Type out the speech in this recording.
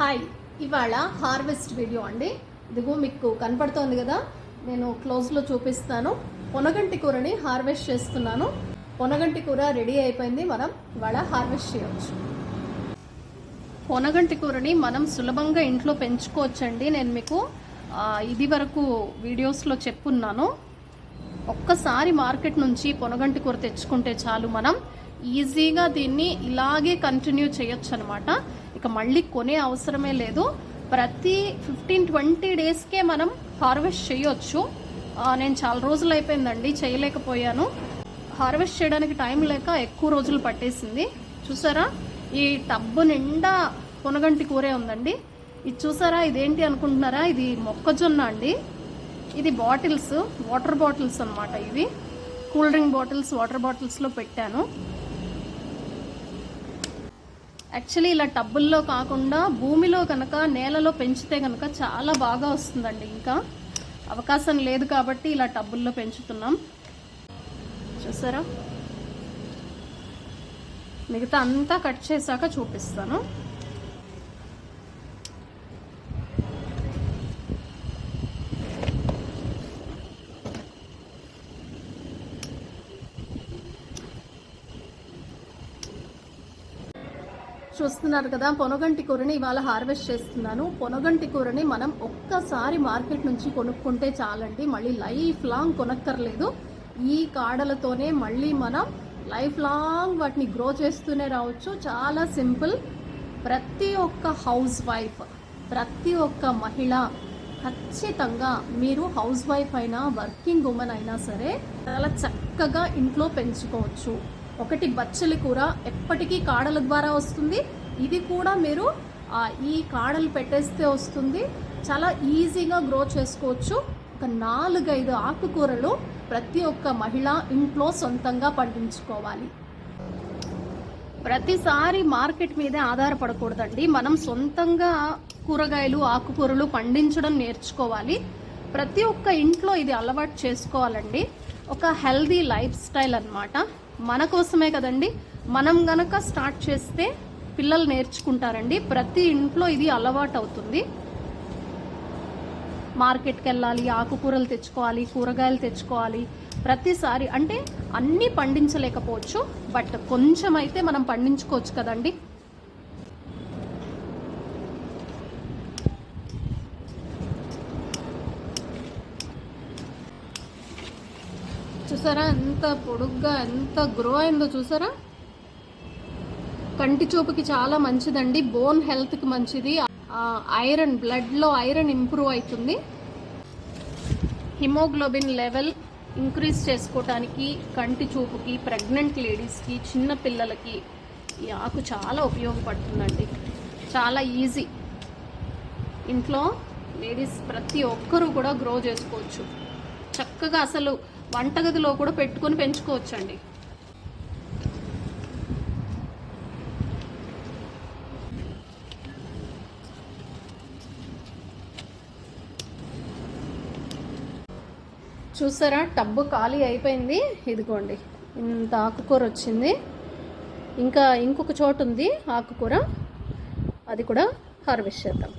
Hi, ఇవాళ harvest video అండి. ఇదిగో మీకు కనపడుతోంది కదా, నేను క్లోజ్లో చూపిస్తాను. పొనగంటి కూరని హార్వెస్ట్ చేస్తున్నాను. పొనగంటి కూర రెడీ అయిపోయింది. మనం ఇవాళ హార్వెస్ట్ చేయవచ్చు. పొనగంటి కూరని మనం సులభంగా ఇంట్లో పెంచుకోవచ్చండి. నేను మీకు ఇది వరకు వీడియోస్లో చెప్పున్నాను. ఒక్కసారి మార్కెట్ నుంచి పొనగంటి కూర తెచ్చుకుంటే చాలు, మనం ఈజీగా దీన్ని ఇలాగే కంటిన్యూ చేయొచ్చు అనమాట. ఇక మళ్ళీ కొనే అవసరమే లేదు. ప్రతి 15-20 డేస్కే మనం హార్వెస్ట్ చేయొచ్చు. నేను చాలా రోజులు అయిపోయిందండి, చేయలేకపోయాను. హార్వెస్ట్ చేయడానికి టైం లేక ఎక్కువ రోజులు పట్టేసింది. చూసారా, ఈ టబ్బు నిండా పొనగంటి కూరే ఉందండి. ఇది చూసారా, ఇదేంటి అనుకుంటున్నారా? ఇది మొక్కజొన్న అండి. ఇది బాటిల్స్, వాటర్ బాటిల్స్ అనమాట. ఇవి కూల్ డ్రింక్ బాటిల్స్, వాటర్ బాటిల్స్లో పెట్టాను. యాక్చువల్లీ ఇలా టబ్బుల్లో కాకుండా భూమిలో కనుక, నేలలో పెంచితే కనుక చాలా బాగా వస్తుందండి. ఇంకా అవకాశం లేదు కాబట్టి ఇలా టబ్బుల్లో పెంచుతున్నాం. చూసారా, మిగతా అంతా కట్ చేశాక చూపిస్తాను. చూస్తున్నారు కదా, పొనగంటి కూరని ఇవాళ హార్వెస్ట్ చేస్తున్నాను. పొనగంటి కూరని మనం ఒక్కసారి మార్కెట్ నుంచి కొనుక్కుంటే చాలండి, మళ్ళీ లైఫ్ లాంగ్ కొనక్కర్లేదు. ఈ కాడలతోనే మళ్ళీ మనం లైఫ్ లాంగ్ వాటిని గ్రో చేస్తూనే రావచ్చు. చాలా సింపుల్. ప్రతి ఒక్క హౌస్ వైఫ్, ప్రతి ఒక్క మహిళ ఖచ్చితంగా, మీరు హౌస్ వైఫ్ అయినా వర్కింగ్ ఉమెన్ అయినా సరే చాలా చక్కగా ఇంట్లో పెంచుకోవచ్చు. ఒకటి బచ్చలి కూర ఎప్పటికీ కాడల ద్వారా వస్తుంది. ఇది కూడా మీరు ఈ కాడలు పెట్టేస్తే వస్తుంది. చాలా ఈజీగా గ్రో చేసుకోవచ్చు. ఒక 4-5 ఆకుకూరలు ప్రతి ఒక్క మహిళ ఇంట్లో సొంతంగా పండించుకోవాలి. ప్రతిసారి మార్కెట్ మీదే ఆధారపడకూడదండి. మనం సొంతంగా కూరగాయలు, ఆకుకూరలు పండించడం నేర్చుకోవాలి. ప్రతి ఒక్క ఇంట్లో ఇది అలవాటు చేసుకోవాలండి. ఒక హెల్దీ లైఫ్ స్టైల్ అన్నమాట. మన కోసమే కదండి. మనం గనక స్టార్ట్ చేస్తే పిల్లలు నేర్చుకుంటారండి. ప్రతి ఇంట్లో ఇది అలవాటు అవుతుంది. మార్కెట్కి వెళ్ళాలి, ఆకుకూరలు తెచ్చుకోవాలి, కూరగాయలు తెచ్చుకోవాలి. ప్రతిసారి అంటే అన్నీ పండించలేకపోవచ్చు, బట్ కొంచెం అయితే మనం పండించుకోవచ్చు కదండి. చూసారా, ఎంత పొడుగ్గా, ఎంత గ్రో అయిందో చూసారా. కంటి చూపుకి చాలా మంచిదండి, బోన్ హెల్త్కి మంచిది. ఐరన్, బ్లడ్లో ఐరన్ ఇంప్రూవ్ అవుతుంది. హిమోగ్లోబిన్ లెవెల్ ఇంక్రీజ్ చేసుకోవటానికి, కంటి చూపుకి, ప్రెగ్నెంట్ లేడీస్కి, చిన్న పిల్లలకి ఈ ఆకు చాలా ఉపయోగపడుతుందండి. చాలా ఈజీ. ఇంట్లో లేడీస్ ప్రతి ఒక్కరూ కూడా గ్రో చేసుకోవచ్చు చక్కగా. అసలు వంటగదిలో కూడా పెట్టుకొని పెంచుకోవచ్చండి. చూసారా, టబ్బు ఖాళీ అయిపోయింది. ఇదిగోండి, ఇంత ఆకుకూర వచ్చింది. ఇంకా ఇంకొక చోటు ఉంది ఆకుకూర, అది కూడా హార్వెస్ట్ చేద్దాం.